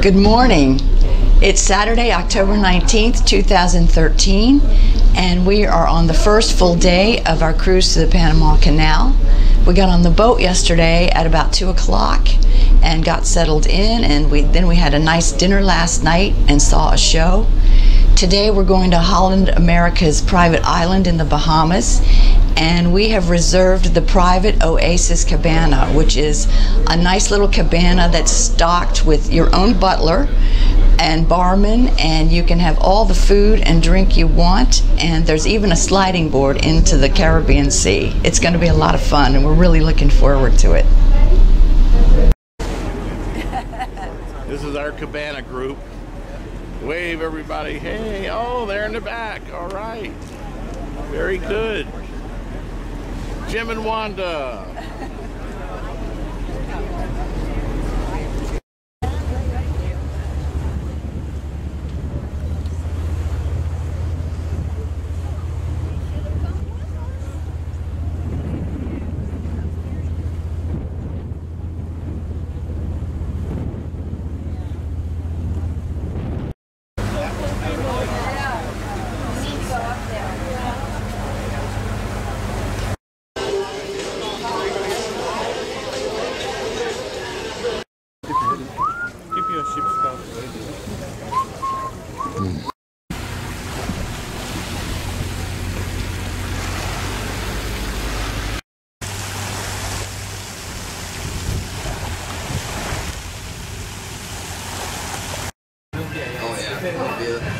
Good morning. It's Saturday, October 19th, 2013, and we are on the first full day of our cruise to the Panama Canal. We got on the boat yesterday at about 2 o'clock and got settled in, and then we had a nice dinner last night and saw a show. Today we're going to Holland America's private island in the Bahamas, and we have reserved the private Oasis Cabana, which is a nice little cabana that's stocked with your own butler and barman, and you can have all the food and drink you want, and there's even a sliding board into the Caribbean Sea. It's going to be a lot of fun, and we're really looking forward to it. This is our cabana group. Wave, everybody. Hey, oh, they're in the back. All right. Very good. Jim and Wanda.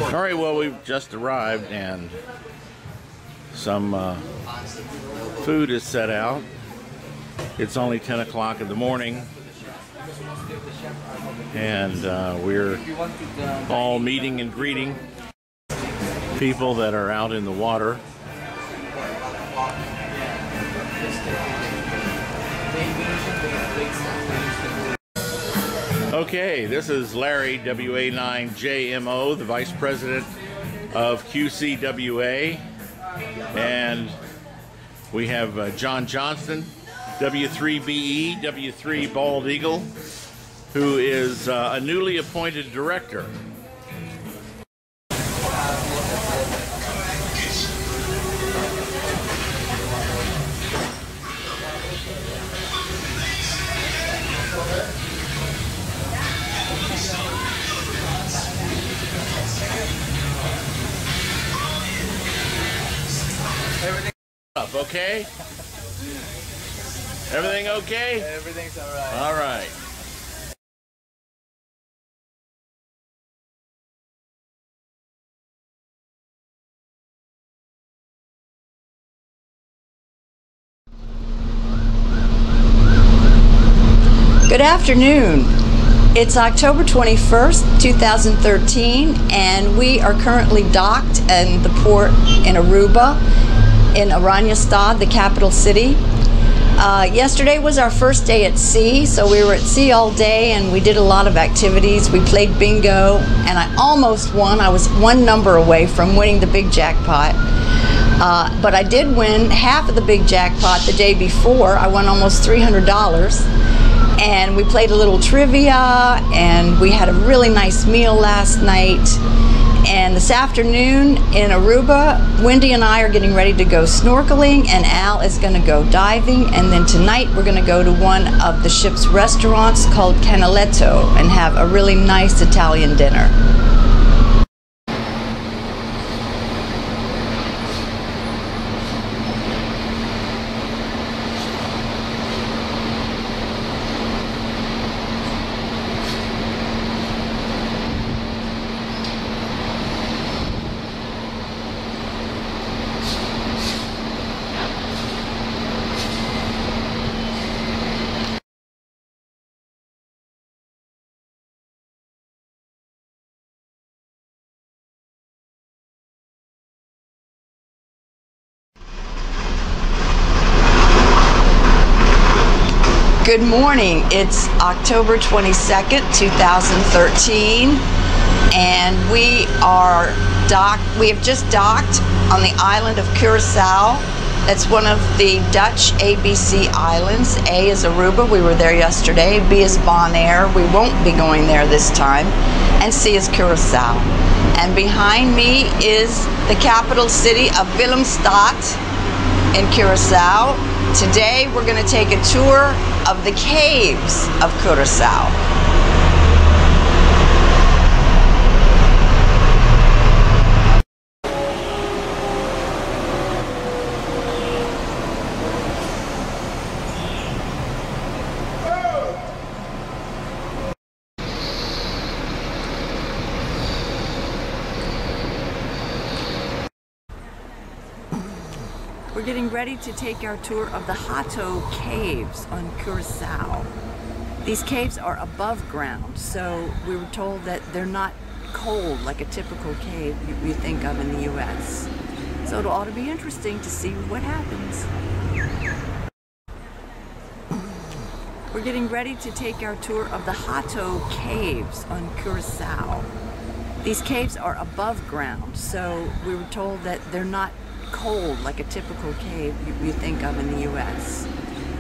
All right, well, we've just arrived and some food is set out. It's only 10 o'clock in the morning, and we're all meeting and greeting people that are out in the water. Okay, this is Larry, WA9JMO, the Vice President of QCWA, and we have John Johnston, W3BE, W3 Bald Eagle, who is a newly appointed director. Everything up, okay? Everything okay? Everything's alright. All right. Good afternoon. It's October 21st, 2013, and we are currently docked in the port in Aruba, in Oranjestad, the capital city. Yesterday was our first day at sea, so we were at sea all day and we did a lot of activities. We played bingo, and I almost won. I was one number away from winning the big jackpot. But I did win half of the big jackpot the day before. I won almost $300. And we played a little trivia, and we had a really nice meal last night. And this afternoon in Aruba, Wendy and I are getting ready to go snorkeling, and Al is going to go diving. And then tonight we're going to go to one of the ship's restaurants called Canaletto and have a really nice Italian dinner. Good morning. It's October 22nd, 2013, and we have just docked on the island of Curacao, It's one of the Dutch ABC islands. A is Aruba, we were there yesterday. B is Bonaire, we won't be going there this time. And C is Curacao. And behind me is the capital city of Willemstad in Curacao. Today we're going to take a tour of the caves of Curacao. We're getting ready to take our tour of the Hato Caves on Curacao. These caves are above ground, so we were told that they're not cold like a typical cave you think of in the US. So it ought to be interesting to see what happens. We're getting ready to take our tour of the Hato Caves on Curacao. These caves are above ground, so we were told that they're not cold like a typical cave you think of in the US.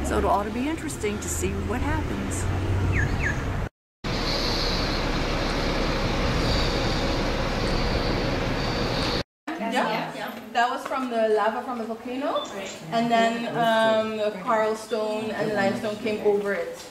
So it ought to be interesting to see what happens. Yeah, that was from the lava from the volcano, and then the coral stone and limestone came over it.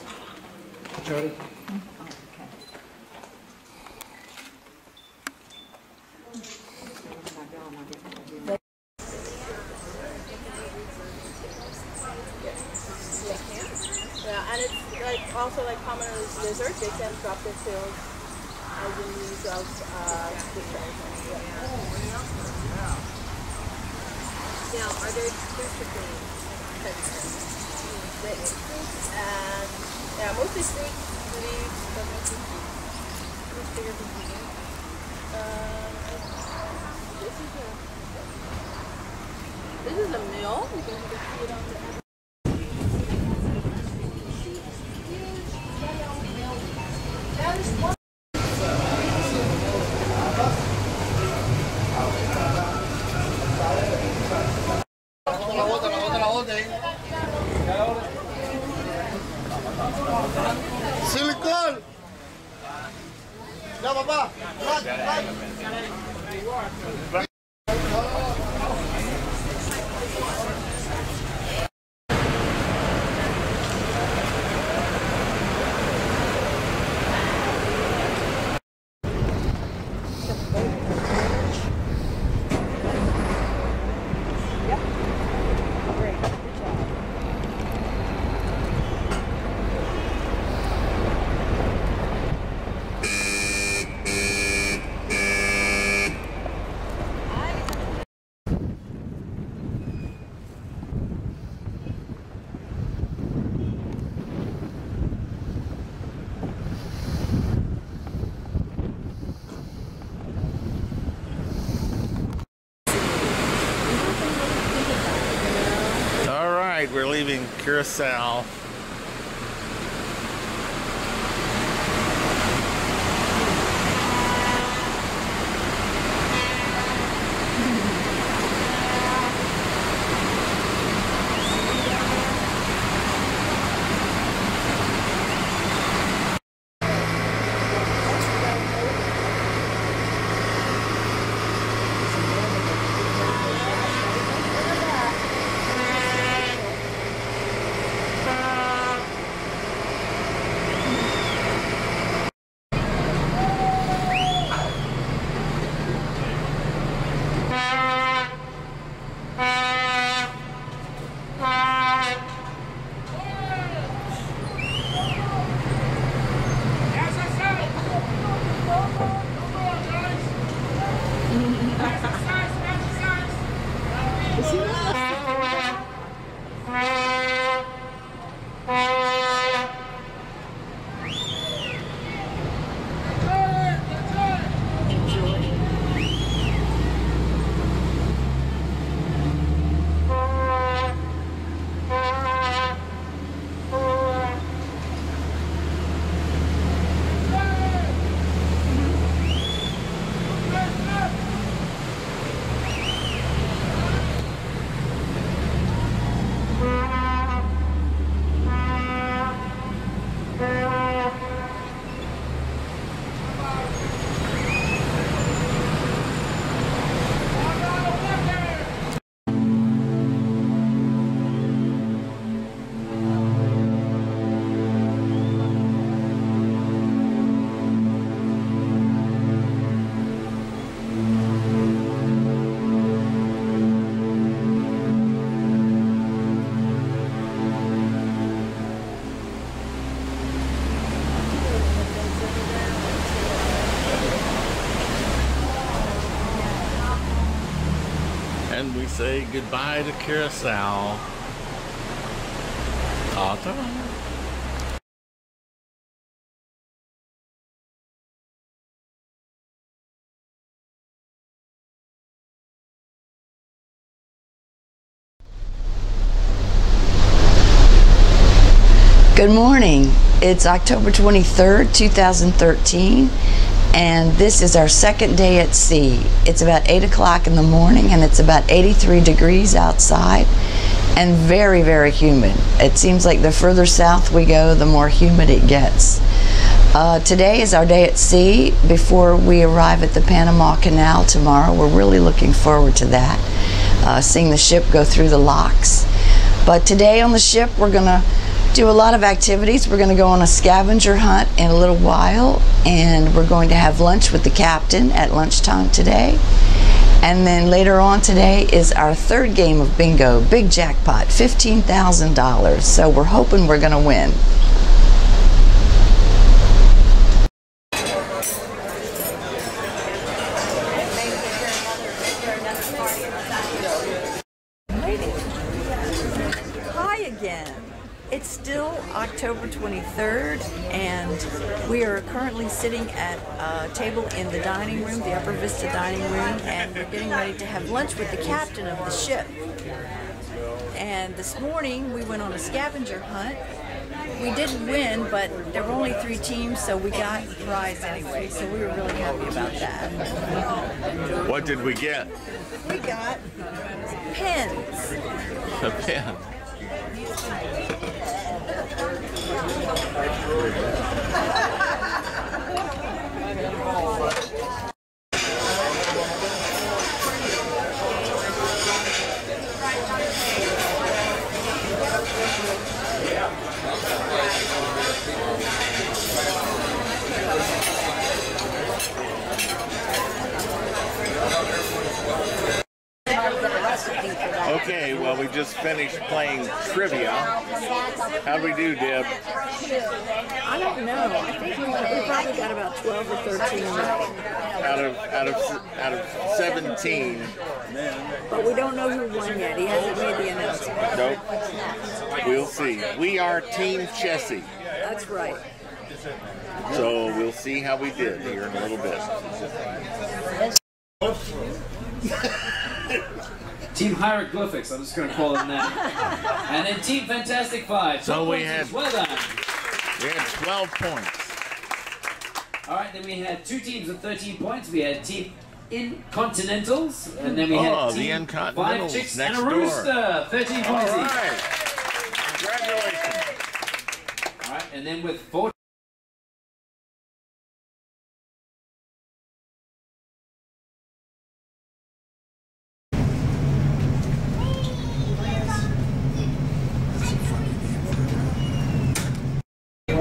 Yeah, and it's like also like common as lizards, they can drop their tails as in means of distraction. Now, are there basically fruits and yeah, mostly fruits, leaves, but mostly fruits. Fruits bigger than people. This is a mill. You can see it on the Silicon! Ya papá, We're leaving Curacao. say goodbye to Curacao. Ta-ta. Good morning. It's October 23rd, 2013, and this is our second day at sea. It's about 8 o'clock in the morning, and it's about 83 degrees outside, and very, very humid. It seems like the further south we go, the more humid it gets. Today is our day at sea before we arrive at the Panama Canal tomorrow. We're really looking forward to that, seeing the ship go through the locks. But today on the ship, we're going to do a lot of activities. We're going to go on a scavenger hunt in a little while, and we're going to have lunch with the captain at lunchtime today. And then later on today is our third game of bingo, big jackpot, $15,000. So we're hoping we're going to win. Hi again. It's still October 23rd, and we are currently sitting at a table in the dining room, the Upper Vista dining room, and we're getting ready to have lunch with the captain of the ship. And this morning we went on a scavenger hunt. We didn't win, but there were only 3 teams, so we got a prize anyway, so we were really happy about that. What did we get? We got pens. A pen. Okay, well, we just finished playing trivia. How'd we do, Deb? I don't know. I think we probably got about 12 or 13 Out of 17. But we don't know who won yet. He hasn't made the announcement. Nope. We'll see. We are Team Chessie. That's right. So we'll see how we did here in a little bit. Team Hieroglyphics, I'm just going to call them that. And then Team Fantastic Five. So we had, well done. We had 12 points. All right, then we had 2 teams of 13 points. We had Team Incontinentals, and then we had Team Five Chicks and a Rooster, 13 points All each. right. Congratulations. All right, and then with 4.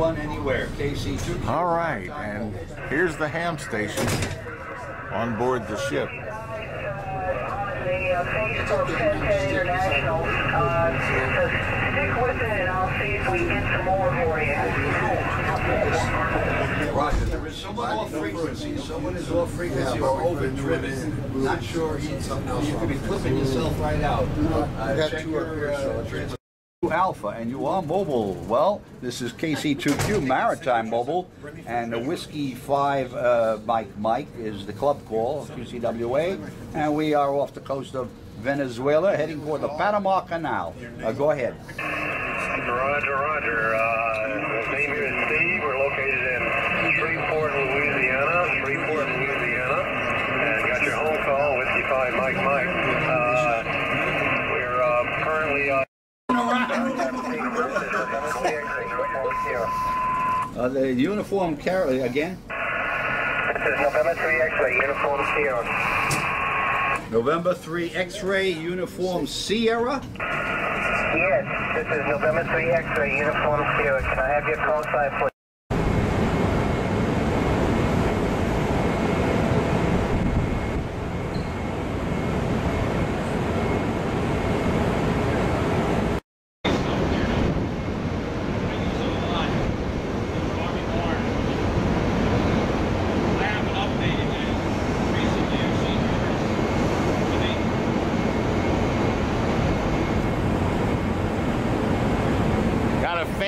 Anywhere, KC2. All right, and here's the ham station on board the ship. Stick with it and I'll see if we can get some more for you. Roger, there is someone off frequency. Someone is off frequency or overdriven. Not sure you could be flipping yourself right out. Check your transfer. Alpha, and you are mobile. Well, this is KC2Q Maritime Mobile, and the Whiskey 5 Mike is the club call, QCWA, and we are off the coast of Venezuela, heading for the Panama Canal. Go ahead. Roger, roger. His name here is Steve. We're located in Shreveport, Louisiana, and got your home call, Whiskey 5 Mike. We're currently The uniform carrier again. This is November 3 X-ray uniform Sierra. November 3 X-ray uniform Sierra. Yes, this is November 3 X-ray uniform Sierra. Can I have your call sign, please?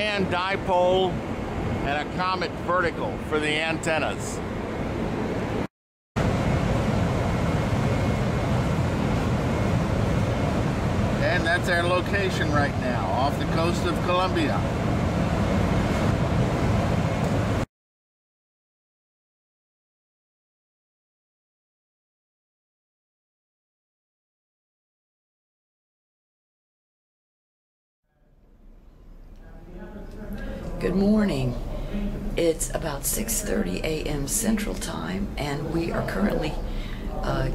fan dipole and a Comet vertical for the antennas. And that's our location right now, off the coast of Colombia. Good morning. It's about 6:30 a.m. Central Time, and we are currently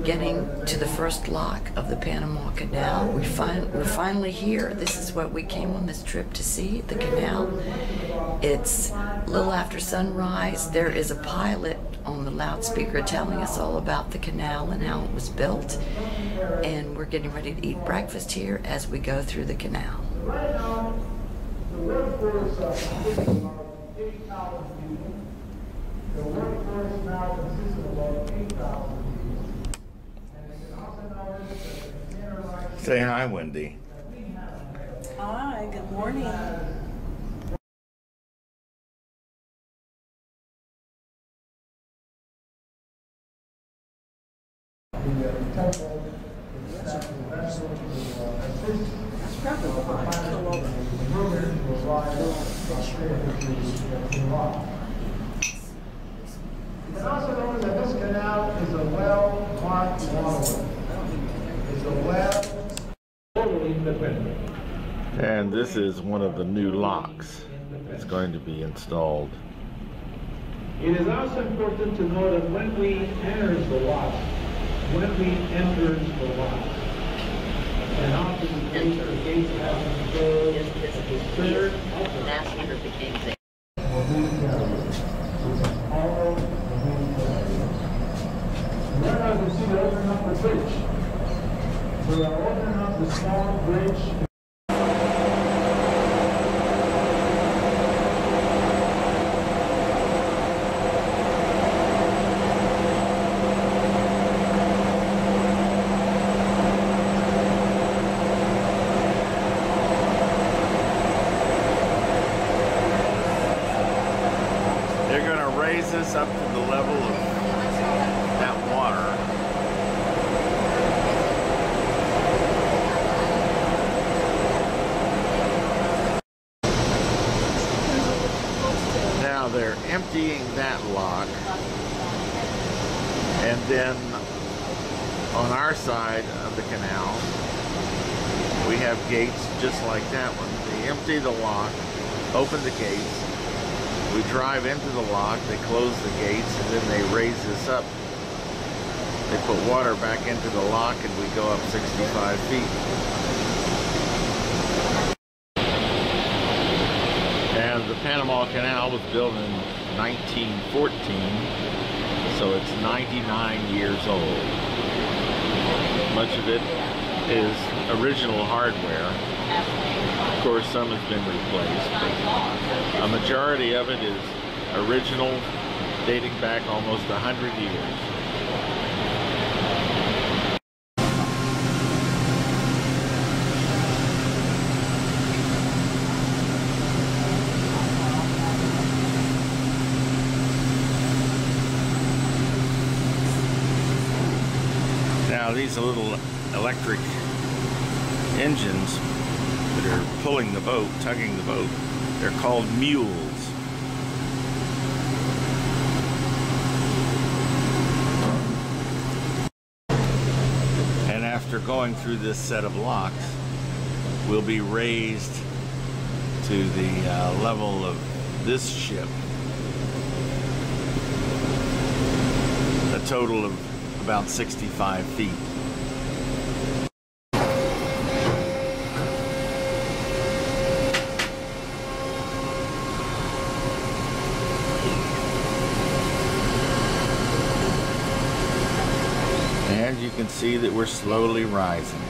getting to the first lock of the Panama Canal. We're finally here. This is what we came on this trip to see, the canal. It's a little after sunrise. There is a pilot on the loudspeaker telling us all about the canal and how it was built. And we're getting ready to eat breakfast here as we go through the canal. The workforce consists of 8,000 people. The workforce now consists of about 8,000 people. And you can also notice that the containerized... Say hi, Wendy. Hi, good morning. You can also notice that this canal is a well-marked waterway. It's a well totally independent. And this is one of the new locks that's going to be installed. It is also important to know that when we enter the lock, and after the gates have been cleared, Navigator became there. Then as you see, they're opening up the bridge. So they're opening up the small bridge. Up to the level of that water. Now they're emptying that lock, and then on our side of the canal we have gates just like that one. They empty the lock, open the gates. We drive into the lock, they close the gates, and then they raise this up. They put water back into the lock, and we go up 65 feet. And the Panama Canal was built in 1914, so it's 99 years old. Much of it is original hardware. Of course, some has been replaced, but a majority of it is original, dating back almost 100 years. Now, these little electric engines that are pulling the boat, tugging the boat, they're called mules. And after going through this set of locks, we'll be raised to the level of this ship. A total of about 65 feet. And you can see that we're slowly rising.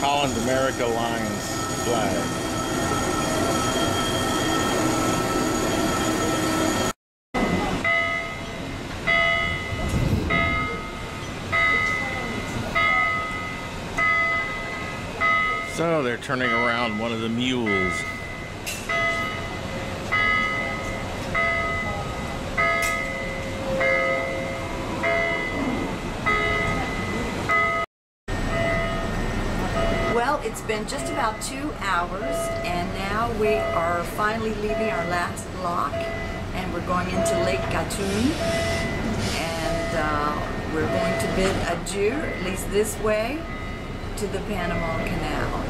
Holland America Lions flag. So they're turning around one of the mules. Well, it's been just about 2 hours, and now we are finally leaving our last lock, and we're going into Lake Gatun, and we're going to bid adieu, at least this way, to the Panama Canal.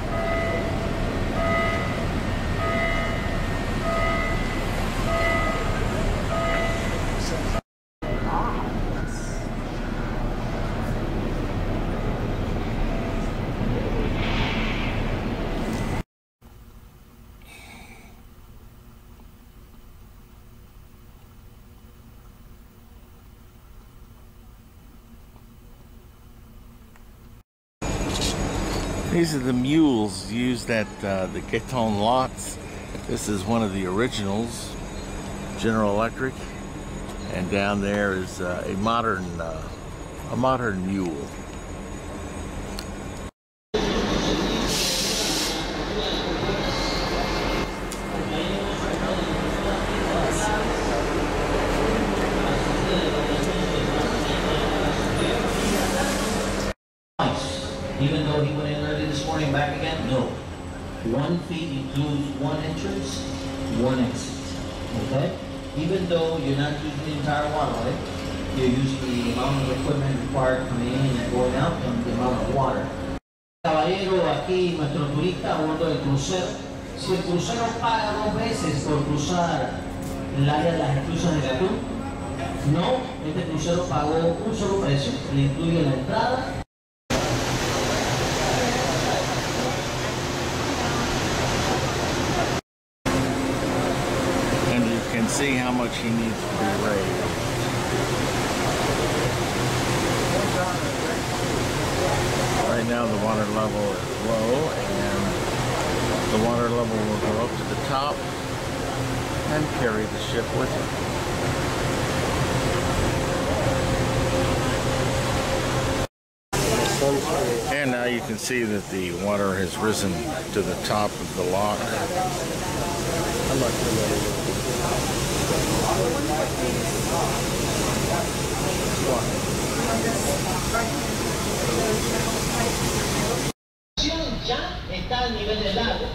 These are the mules used at the Gatun lots. This is one of the originals, General Electric, and down there is a modern mule. Even though he went in early this morning, back again? No. 1 fee includes 1 entrance, 1 exit. Okay? Even though you're not using the entire waterway, you're using the amount of equipment required coming in and going out and the amount of water. Caballero, aquí nuestro turista a bordo del crucero. Si el crucero paga 2 veces por cruzar el área de las esclusas de Gatun, no, este crucero pagó un solo precio, le incluye la entrada. See how much he needs to be raised. Right now the water level is low, and the water level will go up to the top and carry the ship with it. And now you can see that the water has risen to the top of the lock. Ya está al nivel del lago.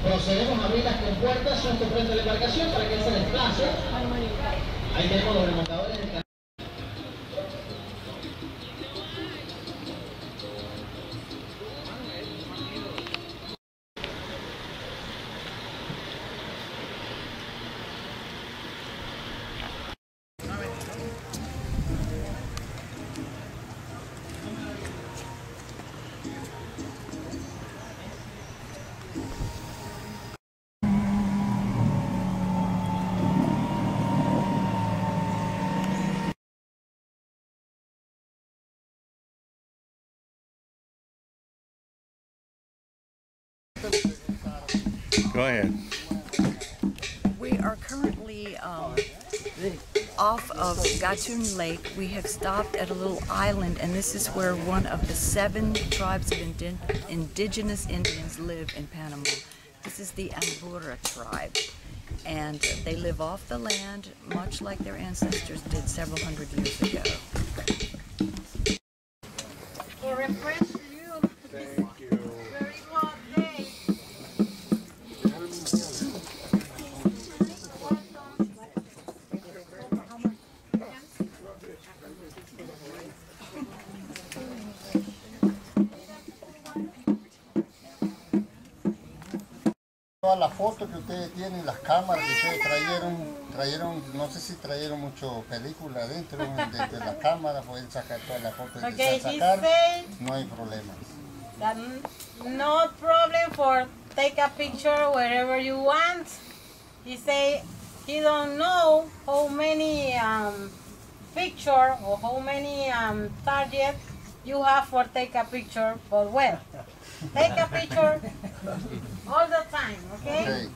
Procedemos a abrir las compuertas justo frente a la embarcación para que él se desplace. Ahí tenemos los remontadores del canal. Go ahead. We are currently off of Gatun Lake. We have stopped at a little island, and this is where one of the 7 tribes of indigenous Indians live in Panama. This is the Ambura tribe, and they live off the land, much like their ancestors did several hundred years ago. Thank you. Very hot day. Todas las fotos que ustedes tienen, las cámaras que ustedes trajeron, no sé si trajeron mucho película adentro de la cámara, pueden sacar todas las fotos que Okay, desean he sacar, said no hay problema. that no problem for take a picture wherever you want. He say he don't know how many picture or how many target you have for take a picture, but well, Take a picture all the time, okay?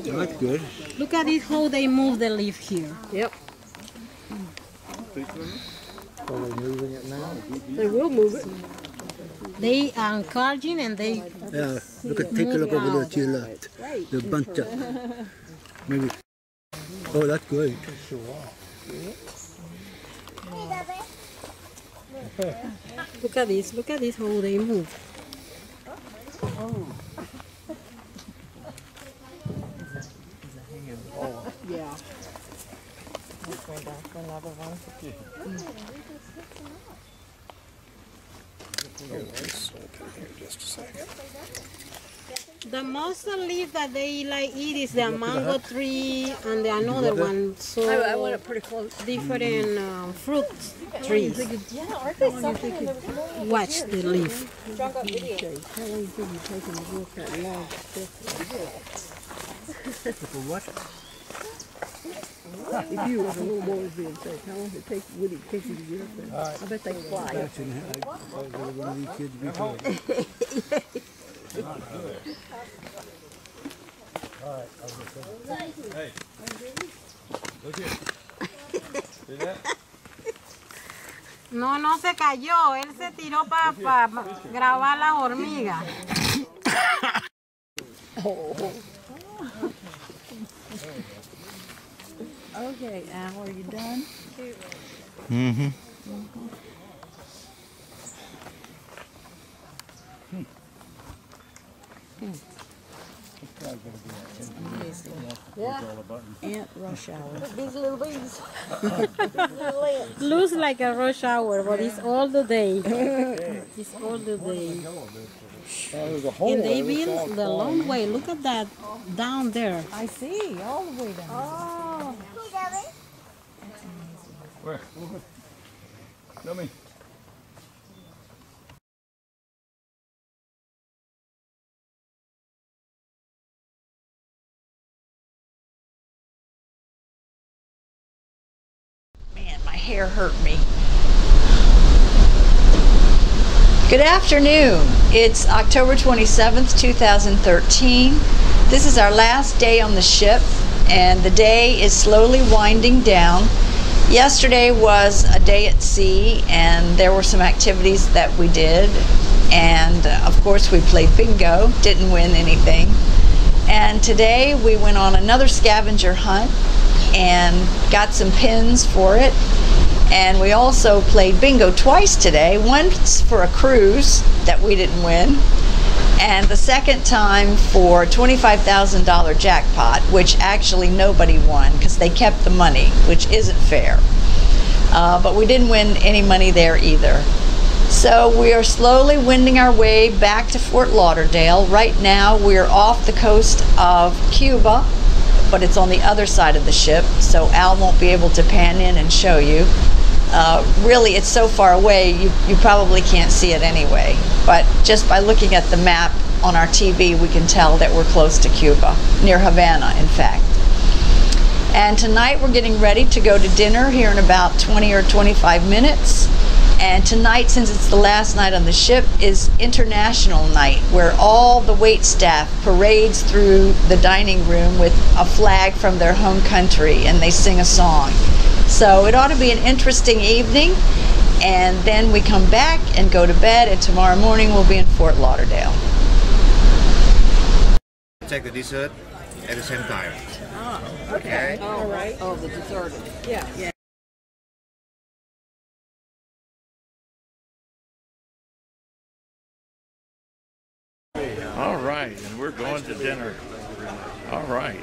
That's good. Look at it, how they move the leaf here. Yep. Are they moving it now? They will move it. They are encouraging and they Yeah, take a look over there to your left. The bunch up. Maybe. Oh, that's good. Look at this, how they move. Yeah. Let's go down for another one. Just a second. The most leaf that they like eat is the mango tree and the another one. So I went up pretty close. Different fruit trees. Yeah, aren't they something? Watch the leaf. How long do you think you're taking to walk that long What? If you was a little boy being safe, how long would it take you to get up there? I bet they fly. That's one of these kids be good. Hey, look here. See that? No se cayó, él se tiró para grabar las hormigas. Okay, Al, are you done? Mm-hmm. Yeah. Ant rush hour. These little bees. Looks like a rush hour, but it's all the day. It's all the day. And they've been the long way. Look at that down there. I see, all the way down. Oh. Where? Show me. Man, my hair hurt me. Good afternoon. It's October 27th, 2013. This is our last day on the ship, and the day is slowly winding down. Yesterday was a day at sea, and there were some activities that we did. And of course, we played bingo, didn't win anything. And today we went on another scavenger hunt and got some pins for it. And we also played bingo twice today, once for a cruise that we didn't win, and the second time for a $25,000 jackpot, which actually nobody won because they kept the money, which isn't fair. But we didn't win any money there either. So we are slowly winding our way back to Fort Lauderdale. Right now we're off the coast of Cuba, but it's on the other side of the ship, so Al won't be able to pan in and show you. Really, it's so far away, you probably can't see it anyway. But just by looking at the map on our TV, we can tell that we're close to Cuba, near Havana, in fact. And tonight we're getting ready to go to dinner here in about 20 or 25 minutes. And tonight, since it's the last night on the ship, is International Night, where all the wait staff parades through the dining room with a flag from their home country, and they sing a song. So it ought to be an interesting evening, and then we come back and go to bed, and tomorrow morning we'll be in Fort Lauderdale. Take the dessert at the same time. Oh, okay. All right. Oh, the dessert. Yeah. Yeah. All right, and we're going to dinner. All right.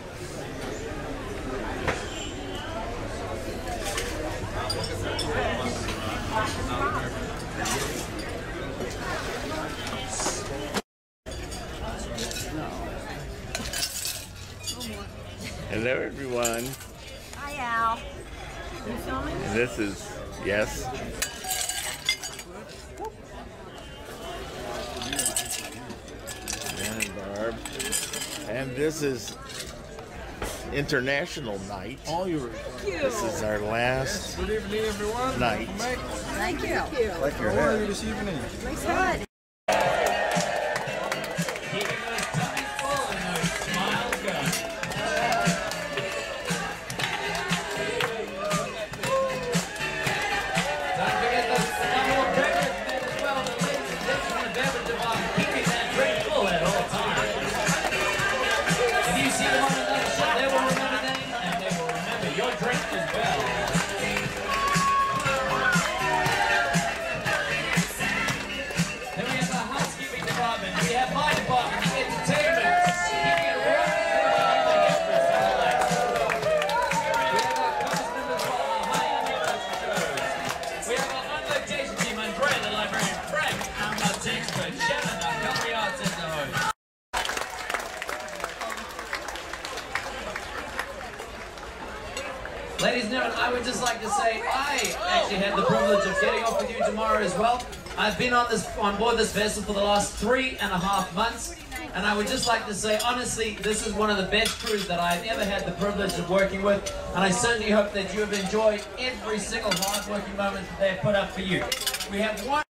Hello, everyone. Hi, Al. You filming? And this is, yes. And Barb. And this is International Night. This is our last Good evening, everyone. night. Thank you. Like your hair. How are you this evening? Nice head. Ladies and gentlemen, I would just like to say I actually had the privilege of getting off with you tomorrow as well. I've been on board this vessel for the last 3.5 months, and I would just like to say, honestly, this is one of the best crews that I've ever had the privilege of working with, and I certainly hope that you have enjoyed every single hard-working moment that they've put up for you. We have one